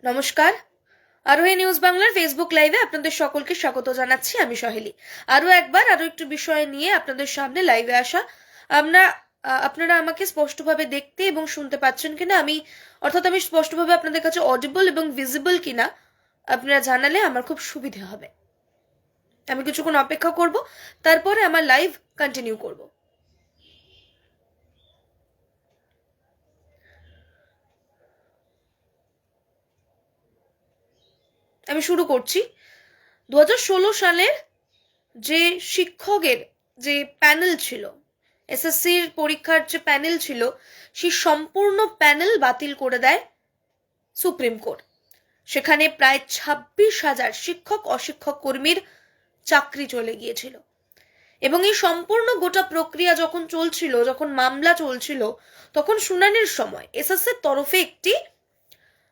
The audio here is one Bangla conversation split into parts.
নমস্কার। আরোহী নিউজ বাংলার ফেসবুক লাইভে আপনাদের সকলকে স্বাগত জানাচ্ছি। আমি সহেলি। আরো একটু বিষয় নিয়ে আপনাদের সামনে লাইভে আসা। আমরা আপনারা আমাকে স্পষ্টভাবে দেখতে এবং শুনতে পাচ্ছেন কিনা, আমি স্পষ্টভাবে আপনাদের কাছে অডিবল এবং ভিজিবল কিনা আপনারা জানালে আমার খুব সুবিধে হবে। আমি কিছুক্ষণ অপেক্ষা করব, তারপরে আমার লাইভ কন্টিনিউ করব। আমি শুরু করছি। 2016 সালের যে শিক্ষকের যে প্যানেল ছিল, এসএসসির পরীক্ষার যে প্যানেল ছিল, সেই সম্পূর্ণ প্যানেল বাতিল করে দেয় সুপ্রিম কোর্ট। সেখানে প্রায় 26,000 শিক্ষক অশিক্ষক কর্মীর চাকরি চলে গিয়েছিল। এবং এই সম্পূর্ণ গোটা প্রক্রিয়া যখন চলছিল, যখন মামলা চলছিল, তখন শুনানির সময় এসএসসির তরফে একটি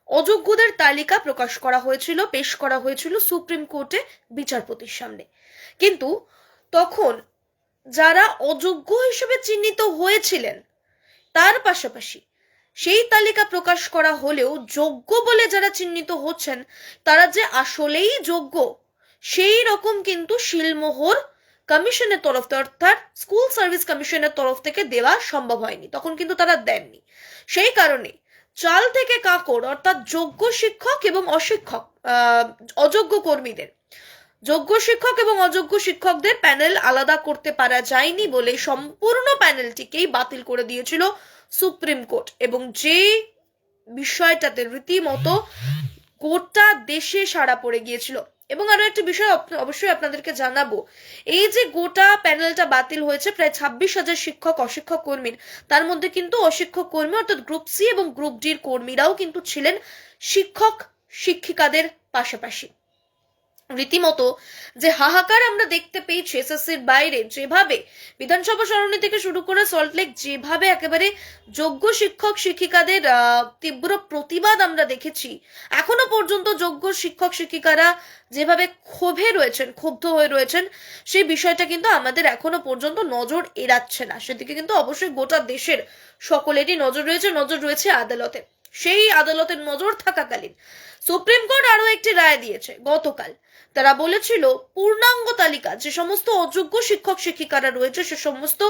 অযোগ্যদের তালিকা প্রকাশ করা হয়েছিল, পেশ করা হয়েছিল সুপ্রিম কোর্টে বিচারপতির সামনে। কিন্তু তখন যারা অযোগ্য হিসেবে চিহ্নিত হয়েছিলেন, তার পাশাপাশি সেই তালিকা প্রকাশ করা হলেও যোগ্য বলে যারা চিহ্নিত হচ্ছেন, তারা যে আসলেই যোগ্য সেই রকম কিন্তু শিলমোহর কমিশনের তরফ থেকে, অর্থাৎ স্কুল সার্ভিস কমিশনের তরফ থেকে দেওয়া সম্ভব হয়নি। তখন কিন্তু তারা দেননি। সেই কারণে চাল থেকে কাকড়, অর্থাৎ যোগ্য শিক্ষক এবং অযোগ্য কর্মীদের, যোগ্য শিক্ষক এবং অযোগ্য শিক্ষকদের প্যানেল আলাদা করতে পারা যায়নি বলে সম্পূর্ণ প্যানেলটিকেই বাতিল করে দিয়েছিল সুপ্রিম কোর্ট। এবং যে বিষয়টাতে রীতিমতো গোটা দেশে সাড়া পড়ে গিয়েছিল। এবং আরো একটা বিষয় অবশ্যই আপনাদেরকে জানাবো, এই যে গোটা প্যানেলটা বাতিল হয়েছে প্রায় 26,000 শিক্ষক অশিক্ষক কর্মীর, তার মধ্যে কিন্তু অশিক্ষক কর্মী অর্থাৎ গ্রুপ সি এবং গ্রুপ ডির কর্মীরাও কিন্তু ছিলেন শিক্ষক শিক্ষিকাদের পাশাপাশি। রীতিমতো যে হাহাকার আমরা দেখতে পেয়েছি এসএসসির বাইরে, যেভাবে বিধানসভা সরণি থেকে শুরু করে সল্টলেক, যেভাবে একেবারে যোগ্য শিক্ষক শিক্ষিকাদের তীব্র প্রতিবাদ আমরা দেখেছি, এখনো পর্যন্ত যোগ্য শিক্ষক শিক্ষিকারা যেভাবে ক্ষুব্ধ হয়ে রয়েছেন, সেই বিষয়টা কিন্তু আমাদের এখনো পর্যন্ত নজর এড়াচ্ছে না। সেদিকে কিন্তু অবশ্যই গোটা দেশের সকলেরই নজর রয়েছে আদালতে। সেই আদালতের নজর থাকাকালীন সুপ্রিম কোর্ট আরো একটি রায় দিয়েছে গতকাল। তারা বলেছিল পূর্ণাঙ্গ তালিকা, যে সমস্ত অযোগ্য শিক্ষক শিক্ষিকারা রয়েছে, সে সমস্ত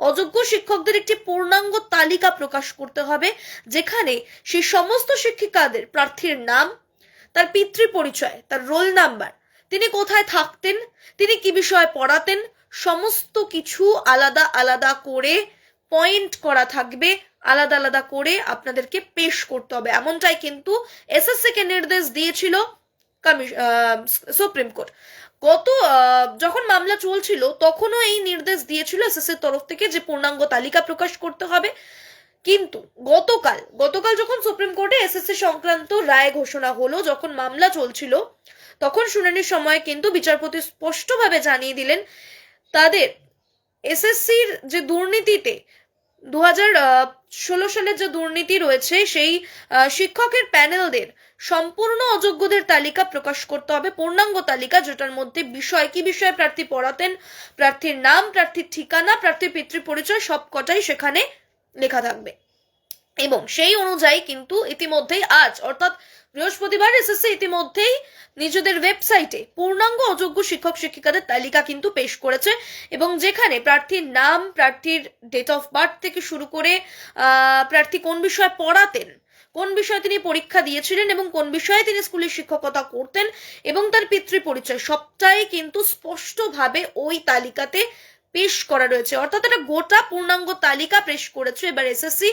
অযোগ্য শিক্ষকদের একটি পূর্ণাঙ্গ তালিকা প্রকাশ করতে হবে, যেখানে সেই সমস্ত শিক্ষিকাদের প্রার্থীর নাম, তার পিতৃ পরিচয়, তার রোল নাম্বার, তিনি কোথায় থাকতেন, তিনি কি বিষয়ে পড়াতেন, সমস্ত কিছু আলাদা আলাদা করে পয়েন্ট করা থাকবে, আলাদা আলাদা করে আপনাদেরকে পেশ করতে হবে। এমনটাই কিন্তু এসএসসি কে নির্দেশ দিয়েছিল সুপ্রিম কোর্ট। যখন মামলা চলছিল তখনও এই নির্দেশ দিয়েছিল এসএসসির তরফ থেকে যে পূর্ণাঙ্গ তালিকা প্রকাশ করতে হবে। কিন্তু গতকাল যখন সুপ্রিম কোর্টে এসএসসি সংক্রান্ত রায় ঘোষণা হলো, যখন মামলা চলছিল, তখন শুনানির সময় কিন্তু বিচারপতি স্পষ্টভাবে জানিয়ে দিলেন তাদের এসএসসির যে দুর্নীতিতে 2016 সালের যে দুর্নীতি রয়েছে, সেই শিক্ষকের প্যানেলদের সম্পূর্ণ অযোগ্যদের তালিকা প্রকাশ করতে হবে, পূর্ণাঙ্গ তালিকা, যেটার মধ্যে কি বিষয়ে প্রার্থী পড়াতেন, প্রার্থীর নাম, প্রার্থীর ঠিকানা, প্রার্থীর পিতৃ পরিচয় সবকটাই সেখানে লেখা থাকবে। এবং সেই অনুযায়ী কিন্তু ইতিমধ্যেই আজ অর্থাৎ বৃহস্পতিবার এসএসসি ইতিমধ্যেই নিজেদের ওয়েবসাইটে পূর্ণাঙ্গ অযোগ্য শিক্ষক শিক্ষিকাদের তালিকা কিন্তু পেশ করেছে। এবং যেখানে প্রার্থীর নাম, প্রার্থীর ডেট অফ বার্থ থেকে শুরু করে প্রার্থী কোন বিষয়ে পড়াতেন, কোন বিষয়ে তিনি পরীক্ষা দিয়েছিলেন এবং কোন বিষয়ে তিনি স্কুলের শিক্ষকতা করতেন, এবং তার পিতৃ পরিচয় সবটাই কিন্তু স্পষ্টভাবে ওই তালিকাতে পেশ করা রয়েছে। অর্থাৎ একটা গোটা পূর্ণাঙ্গ তালিকা পেশ করেছে এবার এসএসসি,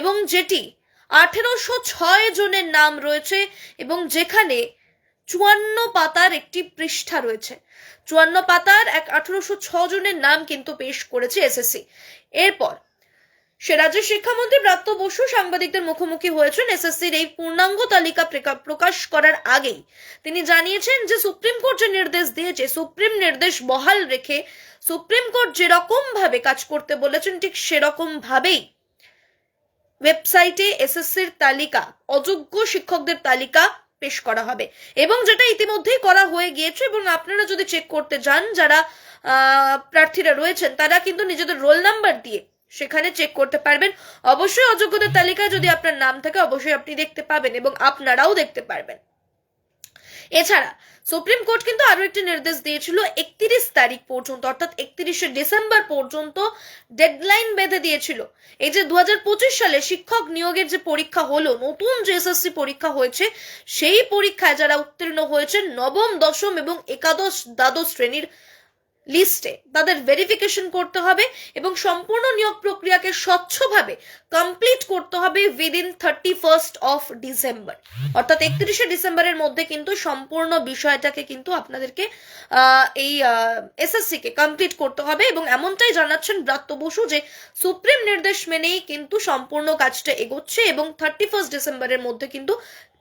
এবং যেটি 1806 জনের নাম রয়েছে, এবং যেখানে 54 পাতার একটি পৃষ্ঠা রয়েছে। 54 পাতার 1806 জনের নাম কিন্তু পেশ করেছে এসএসসি। এরপর সে রাজ্যের শিক্ষামন্ত্রী ব্রাত্য বসু সাংবাদিকদের মুখোমুখি হয়েছেন এসএসসির এই পূর্ণাঙ্গ তালিকা প্রকাশ করার আগেই। তিনি জানিয়েছেন যে সুপ্রিম কোর্ট যে নির্দেশ দিয়েছে, সুপ্রিম নির্দেশ বহাল রেখে সুপ্রিম কোর্ট যেরকম ভাবে কাজ করতে বলেছেন, ঠিক সেরকম ভাবেই ওয়েবসাইটে এসএসসির তালিকা, অযোগ্য শিক্ষকদের তালিকা পেশ করা হবে। এবং যেটা ইতিমধ্যেই করা হয়ে গিয়েছে, এবং আপনারা যদি চেক করতে যান, যারা প্রার্থীরা রয়েছেন তারা কিন্তু নিজেদের রোল নাম্বার দিয়ে সেখানে চেক করতে পারবেন। অবশ্যই অযোগ্যদের তালিকায় যদি আপনার নাম থাকে অবশ্যই আপনি দেখতে পাবেন এবং আপনারাও দেখতে পারবেন। এছাড়া সুপ্রিম কোর্ট কিন্তু আরো একটি নির্দেশ দিয়েছিল 31 তারিখ পর্যন্ত, অর্থাৎ 31শে ডিসেম্বর পর্যন্ত ডেডলাইন বেঁধে দিয়েছিল। এই যে 2025 সালে শিক্ষক নিয়োগের যে পরীক্ষা হলো, নতুন যে এসএসসি পরীক্ষা হয়েছে, সেই পরীক্ষায় যারা উত্তীর্ণ হয়েছেন নবম, দশম এবং একাদশ, দ্বাদশ শ্রেণীর লিস্টে, তাদের ভেরিফিকেশন করতে হবে এবং সম্পূর্ণ নিয়োগ প্রক্রিয়াকে স্বচ্ছভাবে কমপ্লিট করতে হবে উইদিন 31st অফ ডিসেম্বর, অর্থাৎ 31শে ডিসেম্বরের মধ্যে কিন্তু সম্পূর্ণ বিষয়টাকে কিন্তু আপনাদেরকে এই এসএসসি কে কমপ্লিট করতে হবে। এবং এমনটাই জানাচ্ছেন ব্রাত্য বসু যে সুপ্রিম নির্দেশ মেনেই কিন্তু সম্পূর্ণ কাজটা এগোচ্ছে এবং 31 ডিসেম্বরের মধ্যে কিন্তু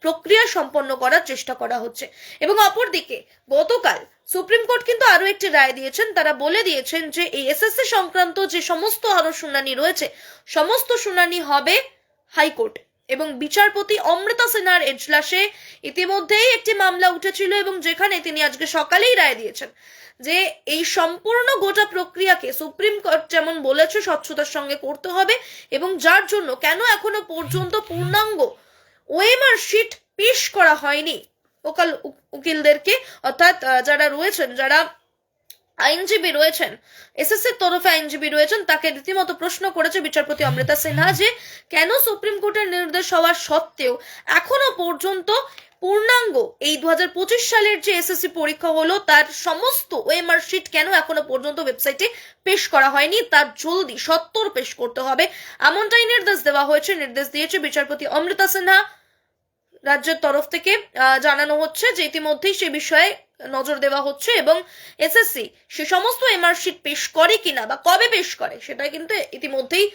প্রক্রিয়া সম্পন্ন করার চেষ্টা করা হচ্ছে। এবং অপরদিকে গতকাল সুপ্রিম কোর্ট কিন্তু আরো একটি রায় দিয়েছেন। তারা বলে দিয়েছেন যে এই এসএসসি সংক্রান্ত যে সমস্ত আরো শুনানি রয়েছে, সমস্ত শুনানি হবে হাইকোর্টে। এবং বিচারপতি অমৃতা সিনহার এজলাসে ইতিমধ্যেই একটি মামলা উঠেছিল এবং যেখানে তিনি আজকে সকালেই রায় দিয়েছেন যে এই সম্পূর্ণ গোটা প্রক্রিয়াকে সুপ্রিম কোর্ট যেমন বলেছে স্বচ্ছতার সঙ্গে করতে হবে এবং যার জন্য কেন এখনো পর্যন্ত পূর্ণাঙ্গ ওএমআর শিট পেশ করা হয়নি উকিলদেরকে, অর্থাৎ যারা রয়েছেন, যারা আইনজীবী রয়েছেন, এসএসসির তরফে আইনজীবী রয়েছেন, তাকে রীতিমতো প্রশ্ন করেছে বিচারপতি অমৃতা সিনহা যে কেন সুপ্রিম কোর্টের নির্দেশ হওয়া সত্ত্বেও এখনো পর্যন্ত পূর্ণাঙ্গ এই 2025 সালের যে এসএসসি পরীক্ষা হলো তার সমস্ত ওএমআর শিট কেন এখনো পর্যন্ত ওয়েবসাইটে পেশ করা হয়নি, তার জলদি সত্বর পেশ করতে হবে, এমনটাই নির্দেশ দেওয়া হয়েছে। নির্দেশ দিয়েছে বিচারপতি অমৃতা সিনহা। রাজ্যের তরফ থেকে জানানো হচ্ছে যে ইতিমধ্যেই সে বিষয়ে নজর দেওয়া হচ্ছে এবং এসএসসি সে সমস্ত এমআরশিট পেশ করে কিনা বা কবে পেশ করে সেটা কিন্তু ইতিমধ্যেই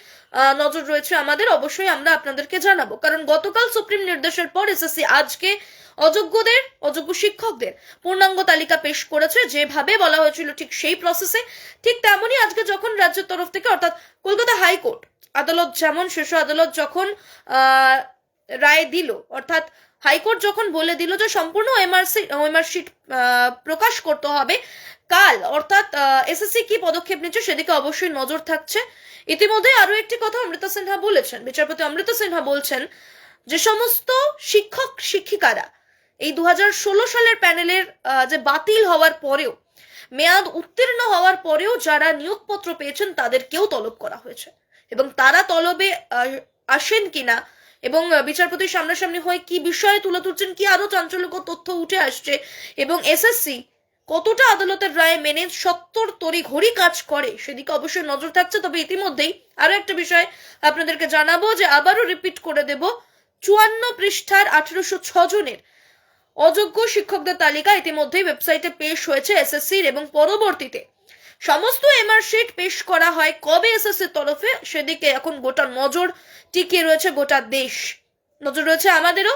নজর রয়েছে আমাদের। অবশ্যই আমরা আপনাদেরকে জানাবো, কারণ গতকাল সুপ্রিম নির্দেশের পর এসএসসি আজকে অযোগ্য শিক্ষকদের পূর্ণাঙ্গ তালিকা পেশ করেছে। যেভাবে বলা হয়েছিল ঠিক সেই প্রসেসে, ঠিক তেমনই আজকে যখন রাজ্যের তরফ থেকে, অর্থাৎ কলকাতা হাইকোর্ট আদালত, যেমন শীর্ষ আদালত যখন রায় দিল, অর্থাৎ হাইকোর্ট যখন বলে দিল যে সম্পূর্ণ ওএমআরশিট প্রকাশ করতে হবে কাল, অর্থাৎ এসএসসি কি পদক্ষেপ নিচ্ছে সেদিকে অবশ্যই নজর থাকছে। ইতিমধ্যে আরো একটি কথা অমৃতা সিনহা বলেছেন, বিচারপতি অমৃতা সিনহা বলছেন যে সমস্ত শিক্ষক শিক্ষিকারা এই 2016 সালের প্যানেলের যে বাতিল হওয়ার পরেও, মেয়াদ উত্তীর্ণ হওয়ার পরেও যারা নিয়োগপত্র পেয়েছেন তাদেরকেও তলব করা হয়েছে এবং তারা তলবে আসেন কিনা এবং বিচারপতির সামনাসামনি হয়ে কি বিষয়ে তুলে ধরছেন, কি আরো চাঞ্চল্যকর তথ্য উঠে আসছে এবং এসএসসি কতটা আদালতের রায় মেনে সত্তর তড়িঘড়ি কাজ করে সেদিকে অবশ্যই নজর থাকছে। তবে ইতিমধ্যেই আরো একটা বিষয় আপনাদেরকে জানাবো যে আবারও রিপিট করে দেব, 54 পৃষ্ঠার 1806 জনের অযোগ্য শিক্ষকদের তালিকা ইতিমধ্যেই ওয়েবসাইটে পেশ হয়েছে এসএসসির এবং পরবর্তীতে সমস্ত এমআরশিট পেশ করা হয় কবে এসএসসির তরফে সেদিকে এখন গোটা নজর টিকে রয়েছে, গোটা দেশ নজর রয়েছে আমাদেরও।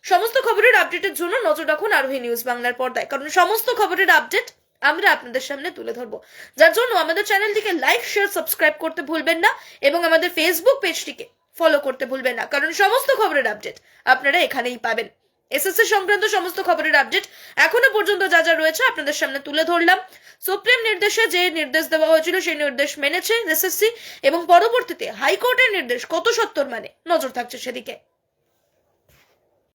সমস্ত খবরের আপডেটের জন্য নজর রাখুন আরোহী নিউজ বাংলার পর্দায়, কারণ সমস্ত খবরের আপডেট আমরা আপনাদের সামনে তুলে ধরবো। যার জন্য আমাদের চ্যানেলটিকে লাইক, শেয়ার, সাবস্ক্রাইব করতে ভুলবেন না এবং আমাদের ফেসবুক পেজটিকে ফলো করতে ভুলবেন না, কারণ সমস্ত খবরের আপডেট আপনারা এখানেই পাবেন। এসএসসি সংক্রান্ত সমস্ত খবরের আপডেট এখনো পর্যন্ত যা যা রয়েছে আপনাদের সামনে তুলে ধরলাম। সুপ্রিম নির্দেশে যে নির্দেশ দেওয়া হয়েছিল সেই নির্দেশ মেনেছে এসএসসি এবং পরবর্তীতে হাইকোর্টের নির্দেশ কত সত্তর মানে নজর থাকছে সেদিকে।